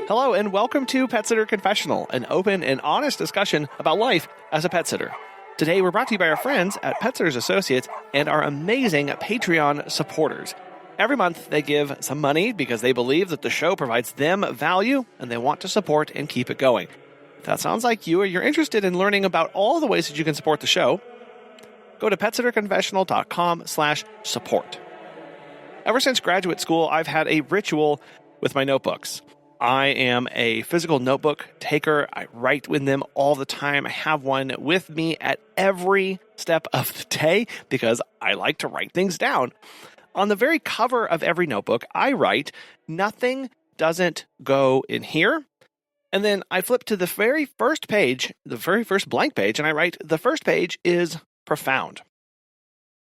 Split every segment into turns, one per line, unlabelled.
Hello and welcome to Pet Sitter Confessional, an open and honest discussion about life as a pet sitter. Today we're brought to you by our friends at Pet Sitters Associates and our amazing Patreon supporters. Every month they give some money because they believe that the show provides them value and they want to support and keep it going. If that sounds like you or you're interested in learning about all the ways that you can support the show, go to petsitterconfessional.com/support. Ever since graduate school, I've had a ritual with my notebooks. I am a physical notebook taker. I write with them all the time. I have one with me at every step of the day because I like to write things down. On the very cover of every notebook, I write, "Nothing doesn't go in here." And then I flip to the very first page, the very first blank page, and I write, "The first page is profound."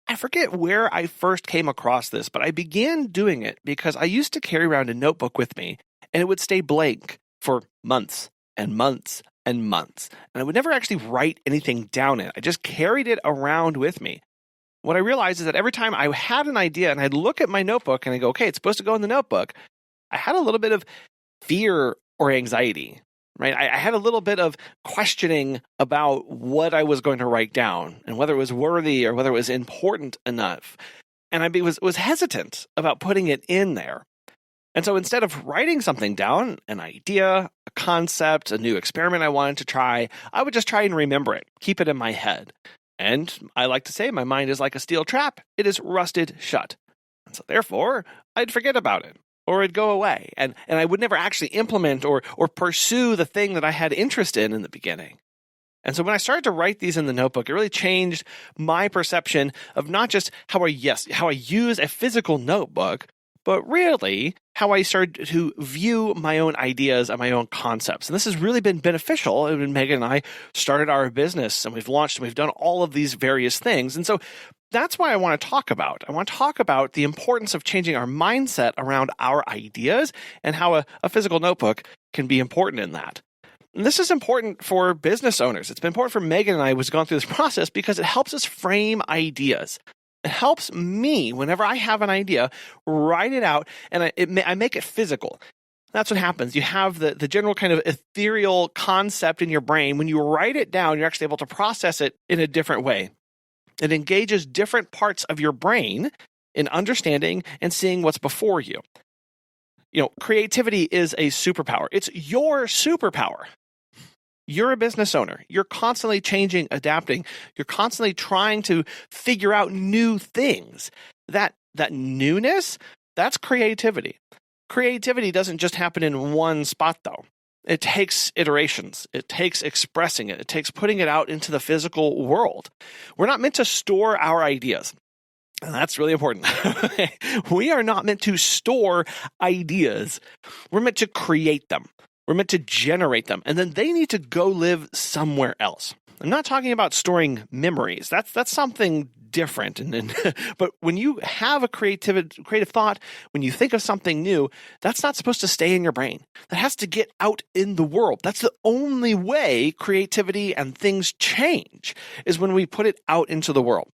I forget where I first came across this, but I began doing it because I used to carry around a notebook with me, and it would stay blank for months and months and months. And I would never actually write anything down in it. I just carried it around with me. What I realized is that every time I had an idea and I'd look at my notebook and I go, okay, it's supposed to go in the notebook, I had a little bit of fear or anxiety, right? I had a little bit of questioning about what I was going to write down and whether it was worthy or whether it was important enough. And I was hesitant about putting it in there. And so instead of writing something down, an idea, a concept, a new experiment I wanted to try, I would just try and remember it, keep it in my head. And I like to say my mind is like a steel trap. It is rusted shut. And so therefore, I'd forget about it or it'd go away. And I would never actually implement or pursue the thing that I had interest in the beginning. And so when I started to write these in the notebook, it really changed my perception of not just how I use a physical notebook, but really how I started to view my own ideas and my own concepts. And this has really been beneficial. And Megan and I started our business and we've launched and we've done all of these various things. And so that's why I want to talk about. I want to talk about the importance of changing our mindset around our ideas and how a physical notebook can be important in that. And this is important for business owners. It's been important for Megan and I who's gone through this process because it helps us frame ideas. It helps me, whenever I have an idea, write it out, and I make it physical. That's what happens. You have the general kind of ethereal concept in your brain. When you write it down, you're actually able to process it in a different way. It engages different parts of your brain in understanding and seeing what's before you. You know, creativity is a superpower. It's your superpower. You're a business owner. You're constantly changing, adapting. You're constantly trying to figure out new things. That newness, that's creativity. Creativity doesn't just happen in one spot, though. It takes iterations. It takes expressing it. It takes putting it out into the physical world. We're not meant to store our ideas. And that's really important. We are not meant to store ideas. We're meant to create them. We're meant to generate them, and then they need to go live somewhere else. I'm not talking about storing memories. That's something different. But when you have a creative thought, when you think of something new, that's not supposed to stay in your brain. That has to get out in the world. That's the only way creativity and things change, is when we put it out into the world.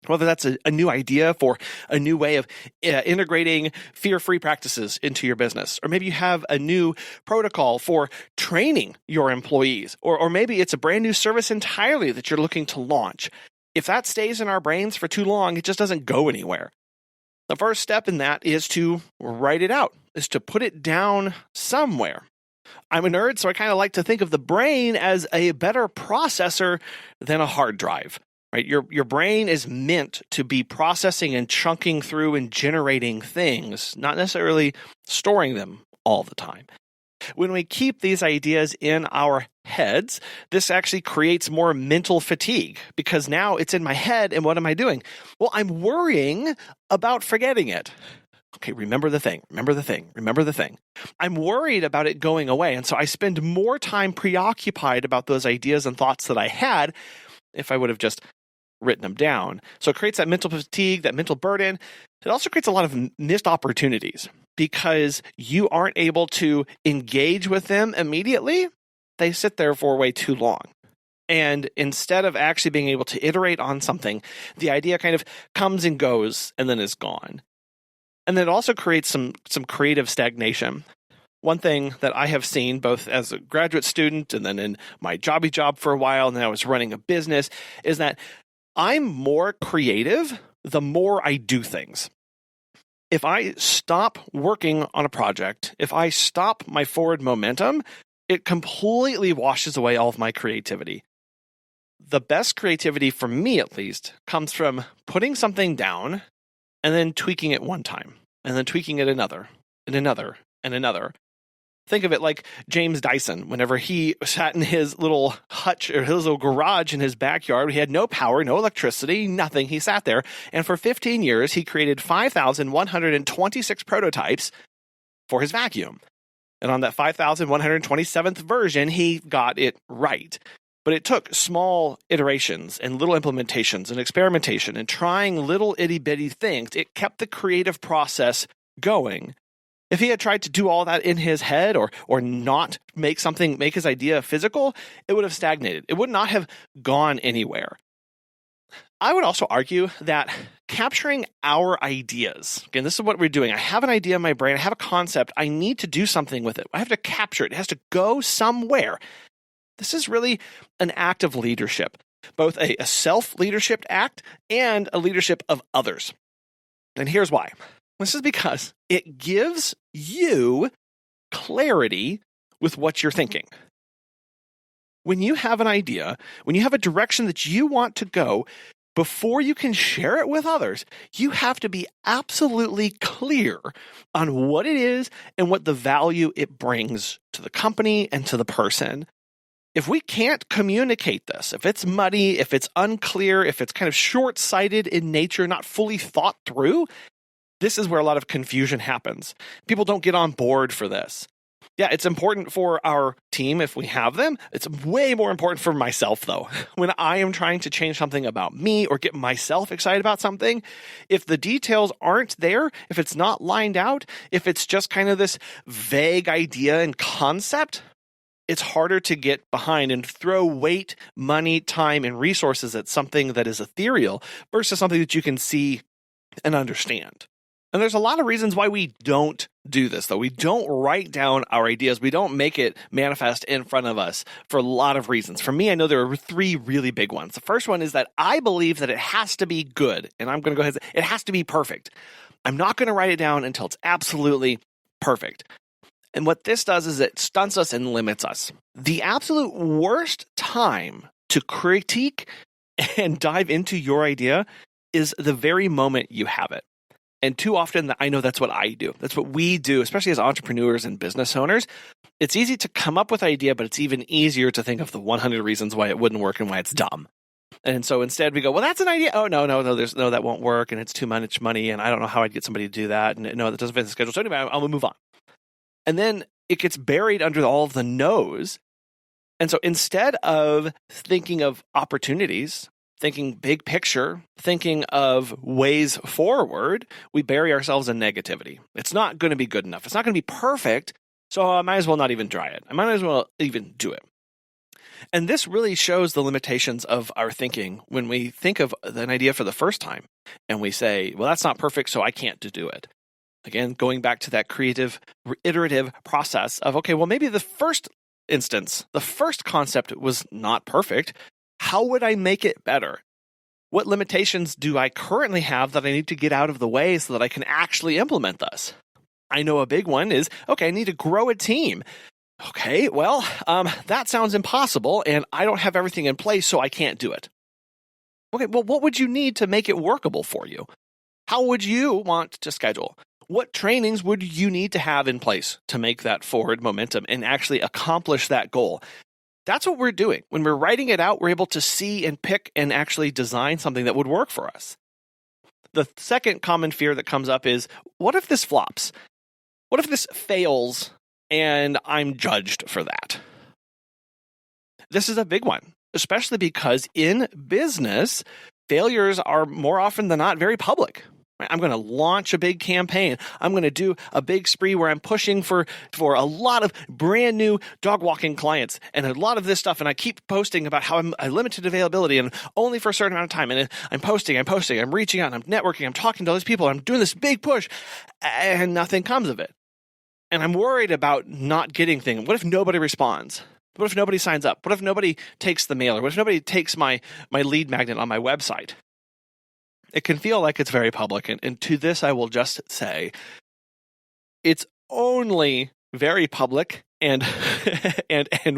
Whether that's a new idea for a new way of integrating fear-free practices into your business, or maybe you have a new protocol for training your employees, or maybe it's a brand new service entirely that you're looking to launch. If that stays in our brains for too long, it just doesn't go anywhere. The first step in that is to write it out, is to put it down somewhere. I'm a nerd, so I kind of like to think of the brain as a better processor than a hard drive. Right? Your brain is meant to be processing and chunking through and generating things, not necessarily storing them all the time. When we keep these ideas in our heads, this actually creates more mental fatigue because now it's in my head, and what am I doing? Well, I'm worrying about forgetting it. Okay, remember the thing. I'm worried about it going away, and so I spend more time preoccupied about those ideas and thoughts that I had if I would have just written them down. So it creates that mental fatigue, that mental burden. It also creates a lot of missed opportunities because you aren't able to engage with them immediately. They sit there for way too long. And instead of actually being able to iterate on something, the idea kind of comes and goes and then is gone. And then it also creates some creative stagnation. one thing that I have seen both as a graduate student and then in my jobby job for a while, and then I was running a business, is that I'm more creative the more I do things. If I stop working on a project, if I stop my forward momentum, it completely washes away all of my creativity. The best creativity, for me at least, comes from putting something down and then tweaking it one time, and then tweaking it another, and another, and another. Think of it like James Dyson. Whenever he sat in his little hutch or his little garage in his backyard, he had no power, no electricity, nothing. He sat there, and for 15 years, he created 5,126 prototypes for his vacuum. And on that 5,127th version, he got it right. But it took small iterations and little implementations and experimentation and trying little itty-bitty things. It kept the creative process going. If he had tried to do all that in his head or not make his idea physical, it would have stagnated. It would not have gone anywhere. I would also argue that capturing our ideas, again, this is what we're doing. I have an idea in my brain. I have a concept. I need to do something with it. I have to capture it. It has to go somewhere. This is really an act of leadership, both a self-leadership act and a leadership of others. And here's why. This is because it gives you clarity with what you're thinking. When you have an idea, when you have a direction that you want to go, before you can share it with others, you have to be absolutely clear on what it is and what the value it brings to the company and to the person. If we can't communicate this, if it's muddy, if it's unclear, if it's kind of short-sighted in nature, not fully thought through, this is where a lot of confusion happens. People don't get on board for this. Yeah, it's important for our team if we have them. It's way more important for myself, though. When I am trying to change something about me or get myself excited about something, if the details aren't there, if it's not lined out, if it's just kind of this vague idea and concept, it's harder to get behind and throw weight, money, time, and resources at something that is ethereal versus something that you can see and understand. And there's a lot of reasons why we don't do this, though. We don't write down our ideas. We don't make it manifest in front of us for a lot of reasons. For me, I know there are three really big ones. The first one is that I believe that it has to be good. And I'm going to go ahead and say it has to be perfect. I'm not going to write it down until it's absolutely perfect. And what this does is it stunts us and limits us. The absolute worst time to critique and dive into your idea is the very moment you have it. And too often, I know that's what I do. That's what we do, especially as entrepreneurs and business owners. It's easy to come up with an idea, but it's even easier to think of the 100 reasons why it wouldn't work and why it's dumb. And so instead we go, well, that's an idea. Oh, no, that won't work. And it's too much money. And I don't know how I'd get somebody to do that. And no, that doesn't fit the schedule. So anyway, I'll move on. And then it gets buried under all of the no's. And so instead of thinking of opportunities, thinking big picture, thinking of ways forward, we bury ourselves in negativity. It's not going to be good enough. It's not going to be perfect, so I might as well not even try it. I might as well even do it. And this really shows the limitations of our thinking when we think of an idea for the first time and we say, well, that's not perfect, so I can't do it. Again, going back to that creative, iterative process of, okay, well, maybe the first instance, the first concept was not perfect. How would I make it better? What limitations do I currently have that I need to get out of the way so that I can actually implement this? I know a big one is, okay, I need to grow a team. Okay, well, that sounds impossible, and I don't have everything in place, so I can't do it. Okay, well, what would you need to make it workable for you? How would you want to schedule? What trainings would you need to have in place to make that forward momentum and actually accomplish that goal? That's what we're doing. When we're writing it out, we're able to see and pick and actually design something that would work for us. The second common fear that comes up is, what if this flops? What if this fails and I'm judged for that? This is a big one, especially because in business, failures are more often than not very public. I'm going to launch a big campaign. I'm going to do a big spree where I'm pushing for a lot of brand new dog walking clients and a lot of this stuff. And I keep posting about how I'm limited availability and only for a certain amount of time. And I'm posting, I'm reaching out, I'm networking, I'm talking to all these people. I'm doing this big push and nothing comes of it. and I'm worried about not getting things. What if nobody responds? What if nobody signs up? What if nobody takes the mailer? What if nobody takes my lead magnet on my website? It can feel like it's very public. And to this, I will just say, it's only very public and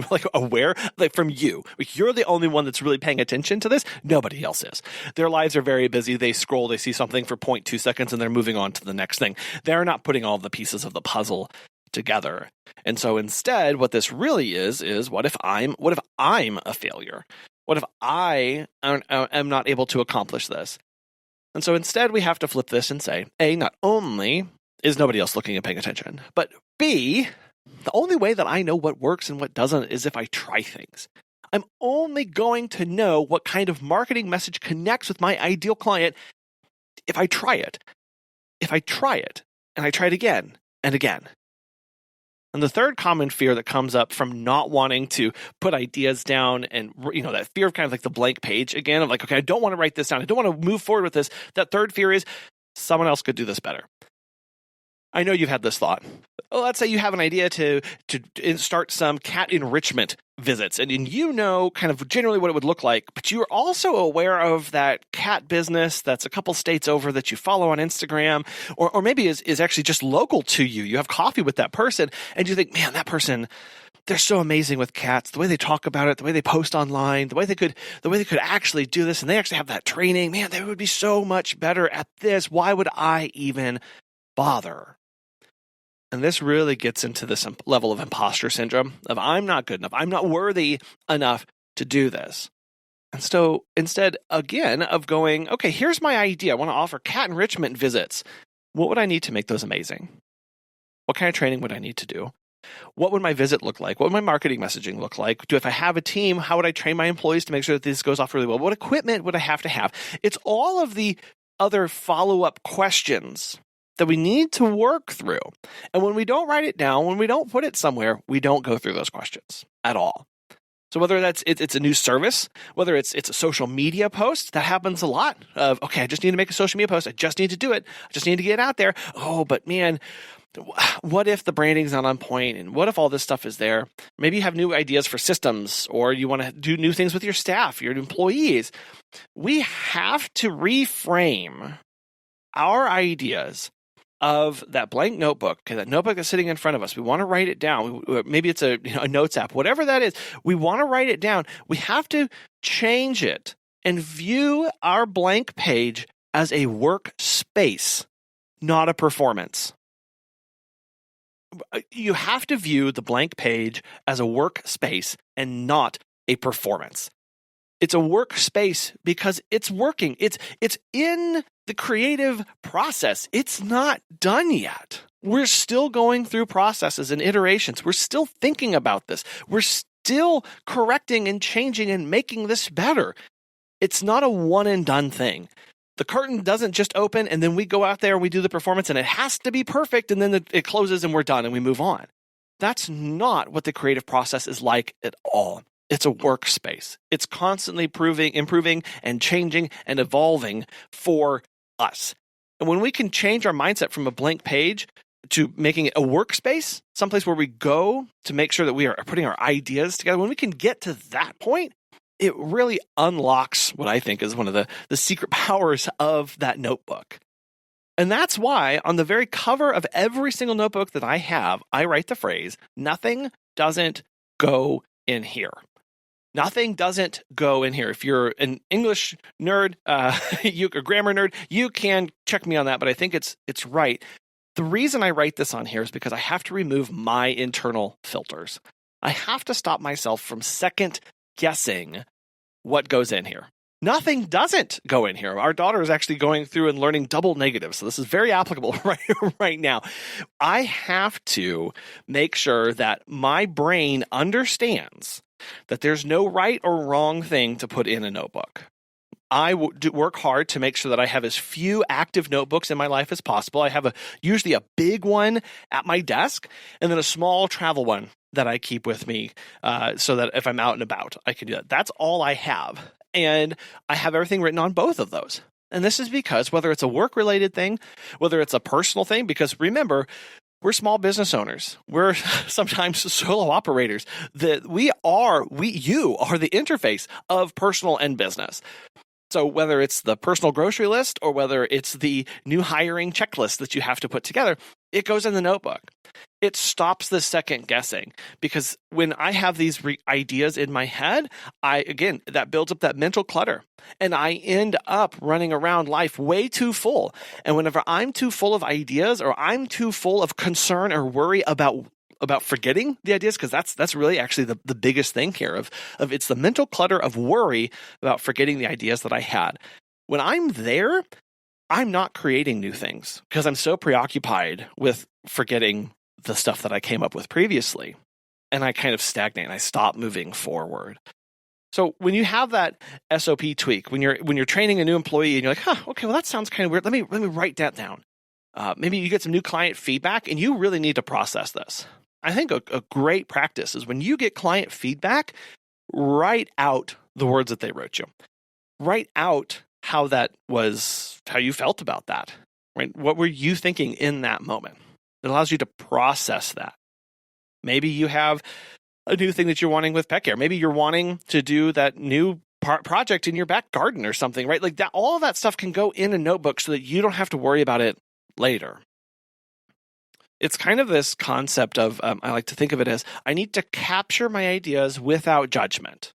like aware, like from you. Like, you're the only one that's really paying attention to this. Nobody else is. Their lives are very busy. They scroll, they see something for 0.2 seconds, and they're moving on to the next thing. They're not putting all the pieces of the puzzle together. And so instead, what this really is what if I'm a failure? What if I am not able to accomplish this? And so instead, we have to flip this and say, A, not only is nobody else looking and paying attention, but B, the only way that I know what works and what doesn't is if I try things. I'm only going to know what kind of marketing message connects with my ideal client if I try it. If I try it, and I try it again and again. And the third common fear that comes up from not wanting to put ideas down, and that fear of kind of like the blank page again, of like, okay, I don't want to write this down. I don't want to move forward with this. That third fear is someone else could do this better. I know you've had this thought. Well, let's say you have an idea to start some cat enrichment visits, and you know kind of generally what it would look like, but you're also aware of that cat business that's a couple states over that you follow on Instagram, or maybe is actually just local to you. You have coffee with that person, and you think, man, that person, they're so amazing with cats. The way they talk about it, the way they post online, the way they could actually do this, and they actually have that training. Man, they would be so much better at this. Why would I even bother? And this really gets into this level of imposter syndrome of I'm not good enough. I'm not worthy enough to do this. And so instead, again, of going, okay, here's my idea. I want to offer cat enrichment visits. What would I need to make those amazing? What kind of training would I need to do? What would my visit look like? What would my marketing messaging look like? If I have a team, how would I train my employees to make sure that this goes off really well? What equipment would I have to have? It's all of the other follow-up questions that we need to work through. And when we don't write it down, when we don't put it somewhere, we don't go through those questions at all. So whether it's a new service, whether it's a social media post, that happens a lot of, okay, I just need to make a social media post. I just need to do it. I just need to get it out there. Oh, but man, what if the branding's not on point? And what if all this stuff is there? Maybe you have new ideas for systems, or you want to do new things with your staff, your employees. We have to reframe our ideas of that blank notebook, okay, that notebook that's sitting in front of us. We want to write it down. Maybe it's a notes app, whatever that is. We want to write it down. We have to change it and view our blank page as a workspace, not a performance. You have to view the blank page as a workspace and not a performance. It's a workspace because it's working. It's in the creative process. It's not done yet. We're still going through processes and iterations. We're still thinking about this. We're still correcting and changing and making this better. It's not a one and done thing. The curtain doesn't just open and then we go out there and we do the performance and it has to be perfect and then it closes and we're done and we move on. That's not what the creative process is like at all. It's a workspace. It's constantly improving, and changing and evolving for us. And when we can change our mindset from a blank page to making it a workspace, someplace where we go to make sure that we are putting our ideas together, when we can get to that point, it really unlocks what I think is one of the secret powers of that notebook. And that's why on the very cover of every single notebook that I have, I write the phrase, nothing doesn't go in here. Nothing doesn't go in here. If you're an English nerd, you a grammar nerd, you can check me on that, but I think it's right. The reason I write this on here is because I have to remove my internal filters. I have to stop myself from second guessing what goes in here. Nothing doesn't go in here. Our daughter is actually going through and learning double negatives, so this is very applicable right now. I have to make sure that my brain understands that there's no right or wrong thing to put in a notebook. I work hard to make sure that I have as few active notebooks in my life as possible. I have usually a big one at my desk and then a small travel one that I keep with me so that if I'm out and about, I can do that. That's all I have. And I have everything written on both of those. And this is because whether it's a work-related thing, whether it's a personal thing, because remember, We're small business owners. We're sometimes solo operators. You are the interface of personal and business. So whether it's the personal grocery list or whether it's the new hiring checklist that you have to put together, it goes in the notebook. It stops the second guessing, because when I have these ideas in my head, that builds up that mental clutter, and I end up running around life way too full. And whenever I'm too full of ideas, or I'm too full of concern or worry about forgetting the ideas, because that's really actually the biggest thing here of it's the mental clutter of worry about forgetting the ideas that I had. When I'm there, I'm not creating new things because I'm so preoccupied with forgetting the stuff that I came up with previously, and I kind of stagnate and I stop moving forward. So when you have that SOP tweak, when you're training a new employee and you're like, okay, well that sounds kind of weird. Let me write that down. Maybe you get some new client feedback and you really need to process this. I think a great practice is when you get client feedback, write out the words that they wrote you. Write out how you felt about that. Right? What were you thinking in that moment? It allows you to process that. Maybe you have a new thing that you're wanting with pet care. Maybe you're wanting to do that new project in your back garden or something, right? Like that, all of that stuff can go in a notebook so that you don't have to worry about it later. It's kind of this concept of, I like to think of it as, I need to capture my ideas without judgment.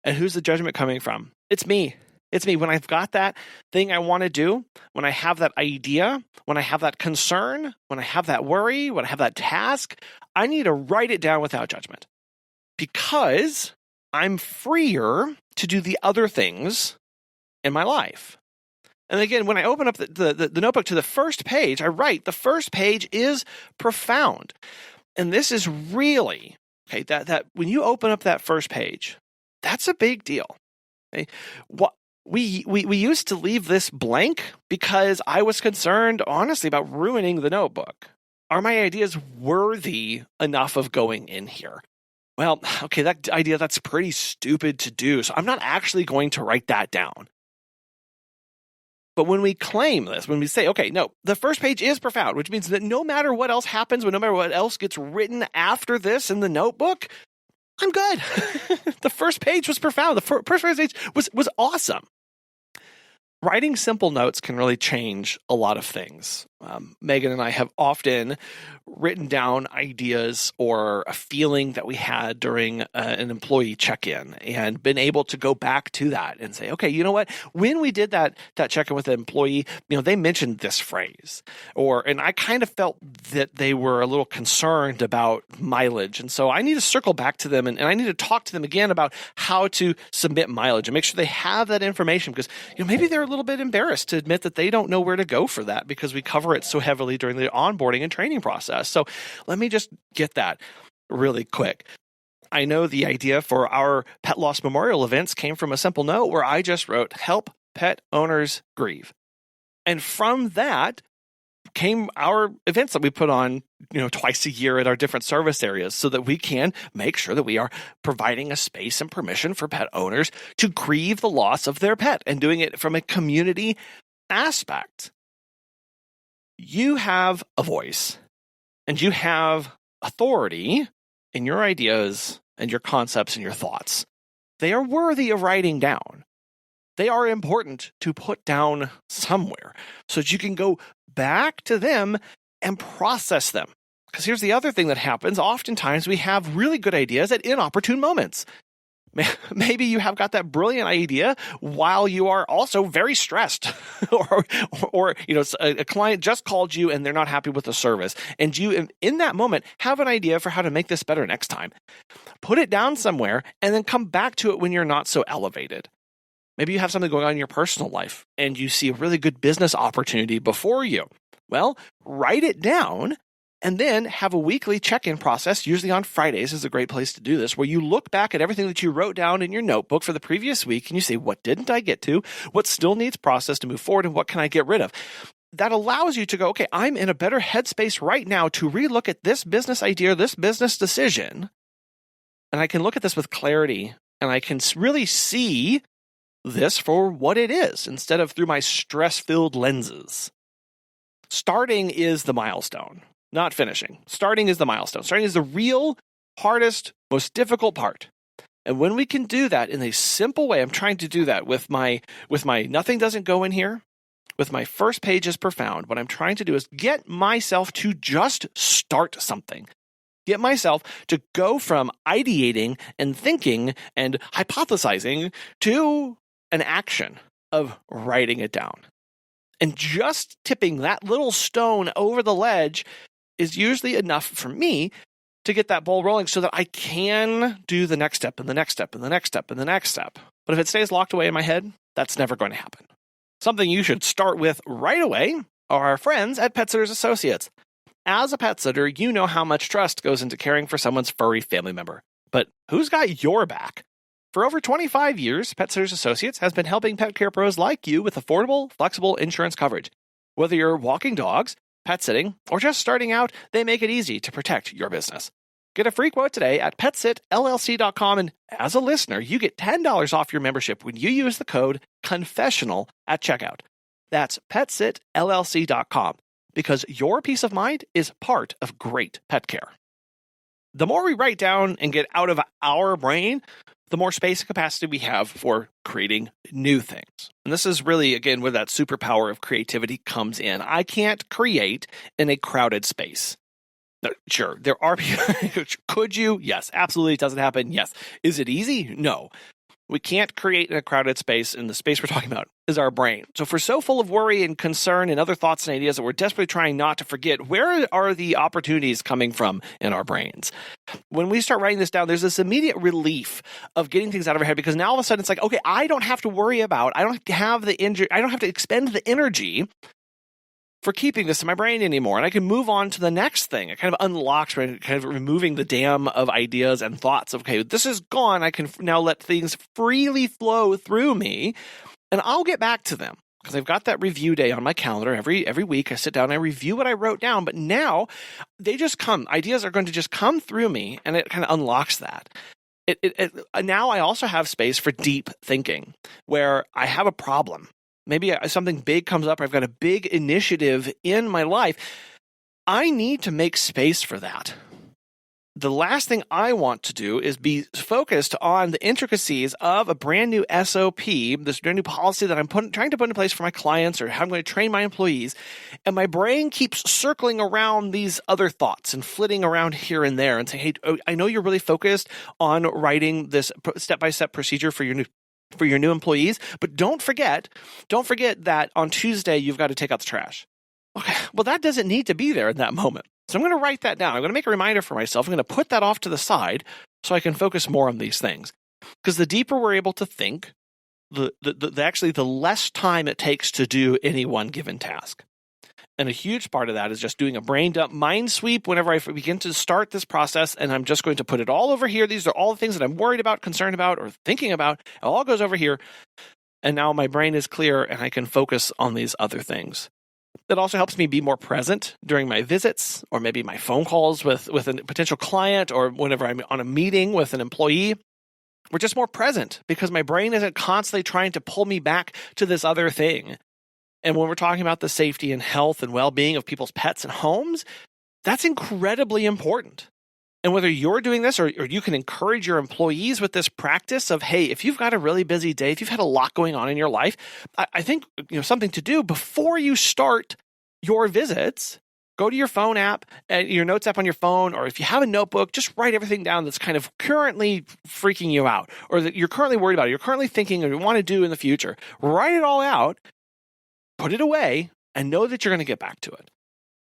And who's the judgment coming from? It's me. It's me. When I've got that thing I want to do, when I have that idea, when I have that concern, when I have that worry, when I have that task, I need to write it down without judgment, because I'm freer to do the other things in my life. And again, when I open up the notebook to the first page, I write, the first page is profound. And this is really, okay, that when you open up that first page, that's a big deal. Okay? We used to leave this blank because I was concerned, honestly, about ruining the notebook. Are my ideas worthy enough of going in here? Well, okay, that idea, that's pretty stupid to do, so I'm not actually going to write that down. But when we claim this, when we say, okay, no, the first page is profound, which means that no matter what else happens, no matter what else gets written after this in the notebook, I'm good. The first page was profound. The first page was awesome. Writing simple notes can really change a lot of things. Megan and I have often written down ideas or a feeling that we had during an employee check-in and been able to go back to that and say, okay, you know what? When we did that check-in with an employee, they mentioned this phrase, and I kind of felt that they were a little concerned about mileage. And so I need to circle back to them and I need to talk to them again about how to submit mileage and make sure they have that information, because maybe they're a little bit embarrassed to admit that they don't know where to go for that because we cover it so heavily during the onboarding and training process. So let me just get that really quick. I know the idea for our pet loss memorial events came from a simple note where I just wrote, help pet owners grieve. And from that came our events that we put on, twice a year at our different service areas, so that we can make sure that we are providing a space and permission for pet owners to grieve the loss of their pet and doing it from a community aspect. You have a voice and you have authority in your ideas and your concepts and your thoughts. They are worthy of writing down. They are important to put down somewhere so that you can go back to them and process them. Because here's the other thing that happens. Oftentimes we have really good ideas at inopportune moments. Maybe you have got that brilliant idea while you are also very stressed, or a client just called you and they're not happy with the service, and you in that moment have an idea for how to make this better next time. Put it down somewhere and then come back to it when you're not so elevated. Maybe you have something going on in your personal life and you see a really good business opportunity before you. Well, write it down and then have a weekly check-in process. Usually on Fridays is a great place to do this, where you look back at everything that you wrote down in your notebook for the previous week and you say, what didn't I get to? What still needs process to move forward, and what can I get rid of? That allows you to go, okay, I'm in a better headspace right now to relook at this business idea, this business decision, and I can look at this with clarity and I can really see this for what it is instead of through my stress-filled lenses. Starting is the milestone. not finishing. Starting is the milestone. Starting is the real hardest, most difficult part. And when we can do that in a simple way, I'm trying to do that with my nothing doesn't go in here, with my first page is profound. What I'm trying to do is get myself to just start something. Get myself to go from ideating and thinking and hypothesizing to an action of writing it down. And just tipping that little stone over the ledge is usually enough for me to get that ball rolling so that I can do the next step and the next step and the next step and the next step. But if it stays locked away in my head, that's never going to happen. Something you should start with right away are our friends at Pet Sitters Associates. As a pet sitter, you know how much trust goes into caring for someone's furry family member. But who's got your back? For over 25 years, Pet Sitters Associates has been helping pet care pros like you with affordable, flexible insurance coverage. Whether you're walking dogs, pet sitting, or just starting out, they make it easy to protect your business. Get a free quote today at PetSitLLC.com, and as a listener, you get $10 off your membership when you use the code Confessional at checkout. That's PetSitLLC.com, because your peace of mind is part of great pet care. The more we write down and get out of our brain, the more space and capacity we have for creating new things. And this is really, again, where that superpower of creativity comes in. I can't create in a crowded space. Sure, there are people. Could you? Yes, absolutely. It doesn't happen. Yes. Is it easy? No. We can't create in a crowded space, and the space we're talking about is our brain. So if we're so full of worry and concern and other thoughts and ideas that we're desperately trying not to forget, where are the opportunities coming from in our brains? When we start writing this down, there's this immediate relief of getting things out of our head, because now all of a sudden it's like, okay, I don't have to worry about, I don't have to expend the energy for keeping this in my brain anymore. And I can move on to the next thing. It kind of unlocks, kind of removing the dam of ideas and thoughts of, okay, this is gone. I can now let things freely flow through me, and I'll get back to them. Because I've got that review day on my calendar. Every week I sit down and I review what I wrote down, but now they just come. Ideas are going to just come through me, and it kind of unlocks that. Now I also have space for deep thinking, where I have a problem. Maybe something big comes up, or I've got a big initiative in my life. I need to make space for that. The last thing I want to do is be focused on the intricacies of a brand new SOP, this brand new policy that I'm trying to put in place for my clients, or how I'm going to train my employees. And my brain keeps circling around these other thoughts and flitting around here and there and saying, hey, I know you're really focused on writing this step-by-step procedure for your new employees, but don't forget that on Tuesday you've got to take out the trash. Okay, well, that doesn't need to be there in that moment. So I'm going to write that down. I'm going to make a reminder for myself. I'm going to put that off to the side so I can focus more on these things. Because the deeper we're able to think, the less time it takes to do any one given task. And a huge part of that is just doing a brain dump, mind sweep whenever I begin to start this process, and I'm just going to put it all over here. These are all the things that I'm worried about, concerned about, or thinking about. It all goes over here, and now my brain is clear, and I can focus on these other things. That also helps me be more present during my visits, or maybe my phone calls with a potential client, or whenever I'm on a meeting with an employee. We're just more present because my brain isn't constantly trying to pull me back to this other thing. And when we're talking about the safety and health and well-being of people's pets and homes, that's incredibly important. And whether you're doing this or you can encourage your employees with this practice of, hey, if you've got a really busy day, if you've had a lot going on in your life, I think something to do before you start your visits, go to your phone app, your notes app on your phone, or if you have a notebook, just write everything down that's kind of currently freaking you out, or that you're currently worried about, you're currently thinking or you want to do in the future. Write it all out. Put it away, and know that you're going to get back to it.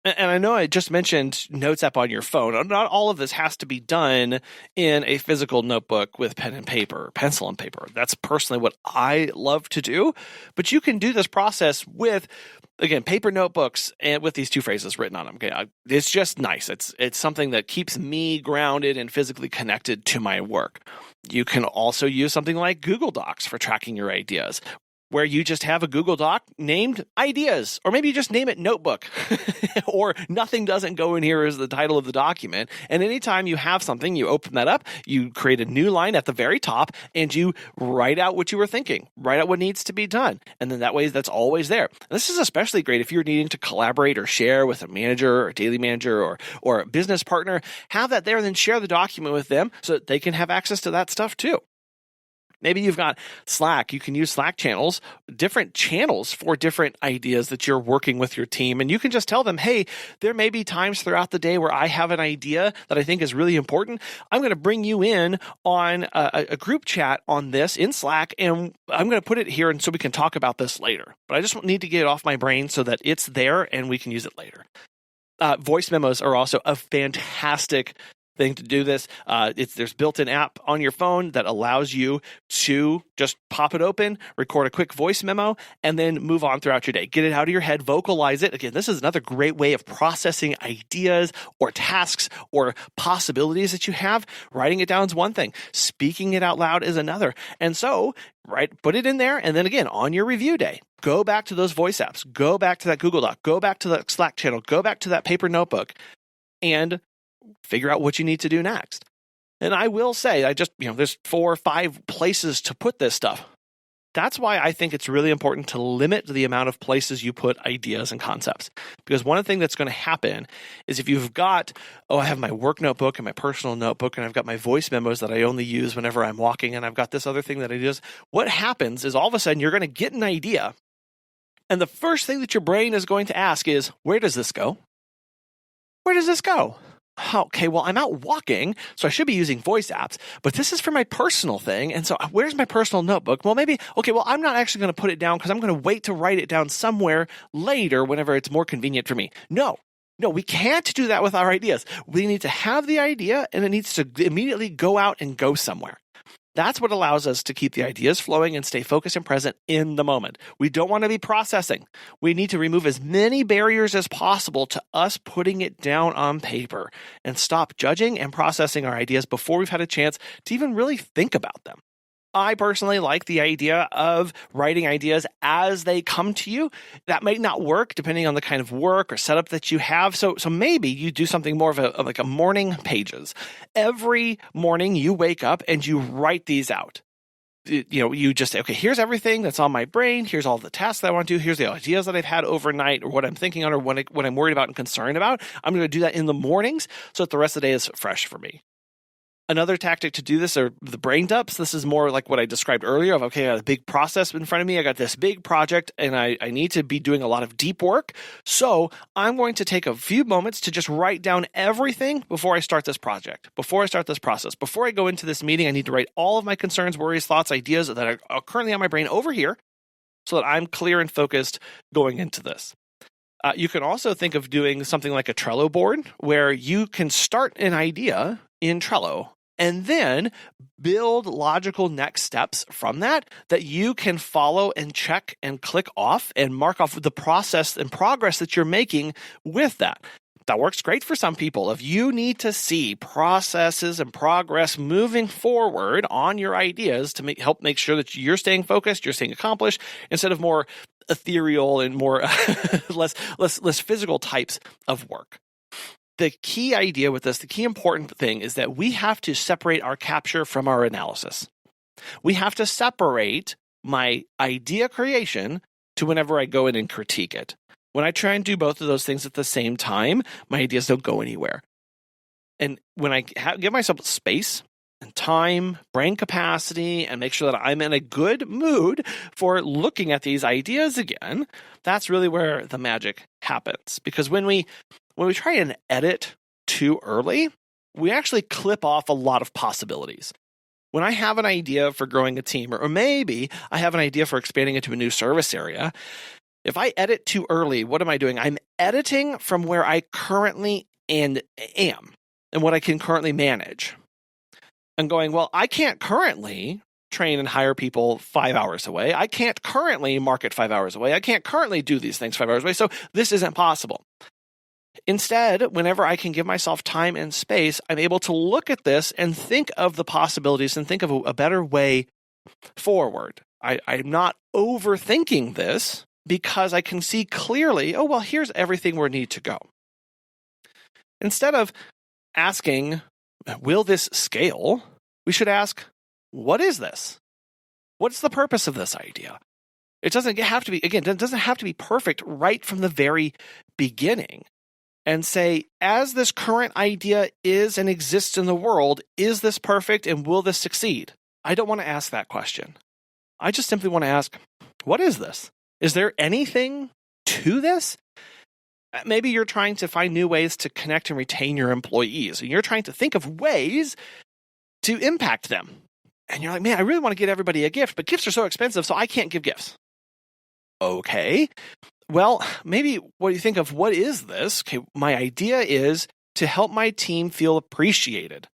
And I know I just mentioned notes app on your phone. Not all of this has to be done in a physical notebook with pen and paper, pencil and paper. That's personally what I love to do. But you can do this process with, again, paper notebooks and with these two phrases written on them. Okay, it's just nice. It's something that keeps me grounded and physically connected to my work. You can also use something like Google Docs for tracking your ideas. where you just have a Google Doc named ideas, or maybe you just name it notebook, or nothing doesn't go in here as the title of the document. And anytime you have something, you open that up, you create a new line at the very top, and you write out what you were thinking, write out what needs to be done. And then that way that's always there. And this is especially great if you're needing to collaborate or share with a manager or a daily manager or a business partner. Have that there and then share the document with them so that they can have access to that stuff too. Maybe you've got Slack. You can use Slack channels, different channels for different ideas that you're working with your team. And you can just tell them, hey, there may be times throughout the day where I have an idea that I think is really important. I'm going to bring you in on a group chat on this in Slack, and I'm going to put it here and so we can talk about this later. But I just need to get it off my brain so that it's there and we can use it later. Voice memos are also a fantastic thing to do this. There's built-in app on your phone that allows you to just pop it open, record a quick voice memo, and then move on throughout your day. Get it out of your head, vocalize it. Again, this is another great way of processing ideas or tasks or possibilities that you have. Writing it down is one thing. Speaking it out loud is another. And so, put it in there, and then again, on your review day, go back to those voice apps, go back to that Google Doc, go back to that Slack channel, go back to that paper notebook, and figure out what you need to do next. And I will say, there's 4 or 5 places to put this stuff. That's why I think it's really important to limit the amount of places you put ideas and concepts. Because one thing that's going to happen is if you've got, I have my work notebook and my personal notebook, and I've got my voice memos that I only use whenever I'm walking, and I've got this other thing that I do. What happens is all of a sudden you're going to get an idea, and the first thing that your brain is going to ask is, where does this go? Where does this go? Okay, well, I'm out walking, so I should be using voice apps, but this is for my personal thing, and so where's my personal notebook? Well, I'm not actually going to put it down because I'm going to wait to write it down somewhere later whenever it's more convenient for me. No, we can't do that with our ideas. We need to have the idea, and it needs to immediately go out and go somewhere. That's what allows us to keep the ideas flowing and stay focused and present in the moment. We don't want to be processing. We need to remove as many barriers as possible to us putting it down on paper and stop judging and processing our ideas before we've had a chance to even really think about them. I personally like the idea of writing ideas as they come to you. That might not work depending on the kind of work or setup that you have. So maybe you do something more of a morning pages. Every morning you wake up and you write these out. You just say, okay, here's everything that's on my brain. Here's all the tasks that I want to do. Here's the ideas that I've had overnight or what I'm thinking on or what I'm worried about and concerned about. I'm going to do that in the mornings so that the rest of the day is fresh for me. Another tactic to do this are the brain dumps. This is more like what I described earlier of, okay, I got a big process in front of me. I got this big project and I need to be doing a lot of deep work. So I'm going to take a few moments to just write down everything before I start this project, before I start this process. Before I go into this meeting, I need to write all of my concerns, worries, thoughts, ideas that are currently on my brain over here so that I'm clear and focused going into this. You can also think of doing something like a Trello board where you can start an idea in Trello and then build logical next steps from that you can follow and check and click off and mark off the process and progress that you're making with that. That works great for some people. If you need to see processes and progress moving forward on your ideas to help make sure that you're staying focused, you're staying accomplished, instead of more ethereal and more less physical types of work. The key idea with this, the key important thing is that we have to separate our capture from our analysis. We have to separate my idea creation to whenever I go in and critique it. When I try and do both of those things at the same time, my ideas don't go anywhere. And when I give myself space and time, brain capacity, and make sure that I'm in a good mood for looking at these ideas again, that's really where the magic happens. Because when we try and edit too early, we actually clip off a lot of possibilities. When I have an idea for growing a team, or maybe I have an idea for expanding into a new service area, if I edit too early, what am I doing? I'm editing from where I currently am and what I can currently manage. I'm going, well, I can't currently train and hire people 5 hours away. I can't currently market 5 hours away. I can't currently do these things 5 hours away. So this isn't possible. Instead, whenever I can give myself time and space, I'm able to look at this and think of the possibilities and think of a better way forward. I'm not overthinking this because I can see clearly, oh, well, here's everything we need to go. Instead of asking, will this scale? We should ask, what is this? What's the purpose of this idea? It doesn't have to be, again, it doesn't have to be perfect right from the very beginning. And say, as this current idea is and exists in the world, is this perfect and will this succeed? I don't want to ask that question. I just simply want to ask, what is this? Is there anything to this? Maybe you're trying to find new ways to connect and retain your employees, and you're trying to think of ways to impact them. And you're like, man, I really want to get everybody a gift, but gifts are so expensive, so I can't give gifts. Okay. Well, maybe what do you think of what is this? Okay, my idea is to help my team feel appreciated.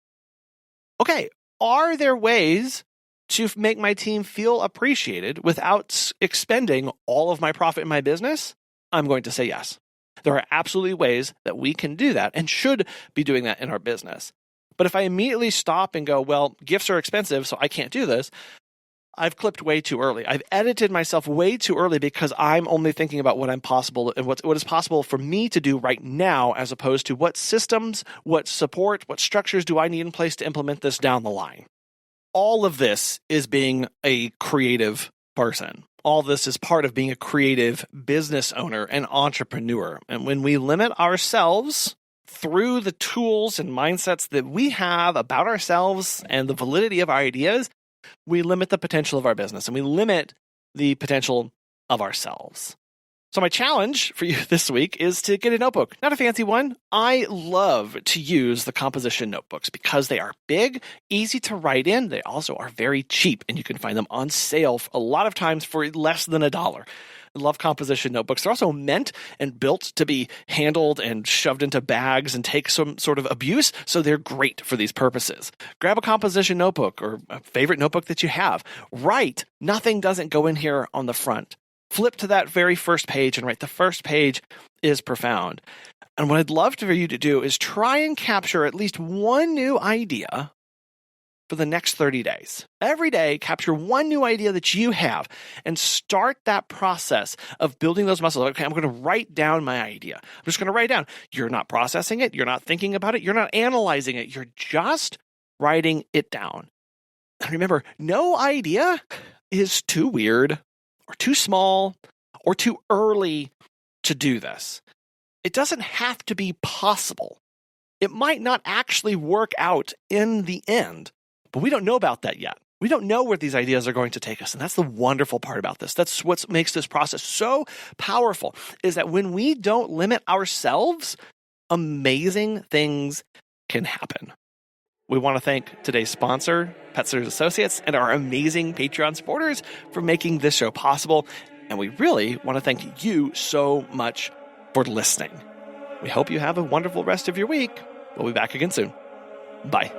Okay, are there ways to make my team feel appreciated without expending all of my profit in my business? I'm going to say yes. There are absolutely ways that we can do that and should be doing that in our business. But if I immediately stop and go, well, gifts are expensive, so I can't do this, I've clipped way too early. I've edited myself way too early because I'm only thinking about what I'm possible and what is possible for me to do right now, as opposed to what systems, what support, what structures do I need in place to implement this down the line. All of this is being a creative person. All this is part of being a creative business owner and entrepreneur. And when we limit ourselves through the tools and mindsets that we have about ourselves and the validity of our ideas, we limit the potential of our business and we limit the potential of ourselves. So my challenge for you this week is to get a notebook, not a fancy one. I love to use the composition notebooks because they are big, easy to write in. They also are very cheap, and you can find them on sale a lot of times for less than $1. I love composition notebooks. They're also meant and built to be handled and shoved into bags and take some sort of abuse, so they're great for these purposes. Grab a composition notebook or a favorite notebook that you have. Write. Nothing doesn't go in here on the front. Flip to that very first page and write. The first page is profound. And what I'd love for you to do is try and capture at least one new idea for the next 30 days. Every day, capture one new idea that you have and start that process of building those muscles. Okay, I'm going to write down my idea. I'm just going to write it down. You're not processing it. You're not thinking about it. You're not analyzing it. You're just writing it down. And remember, no idea is too weird or too small or too early to do this. It doesn't have to be possible. It might not actually work out in the end, but we don't know about that yet. We don't know where these ideas are going to take us. And that's the wonderful part about this. That's what makes this process so powerful, is that when we don't limit ourselves, amazing things can happen. We want to thank today's sponsor, Petzler's Associates, and our amazing Patreon supporters for making this show possible. And we really want to thank you so much for listening. We hope you have a wonderful rest of your week. We'll be back again soon. Bye.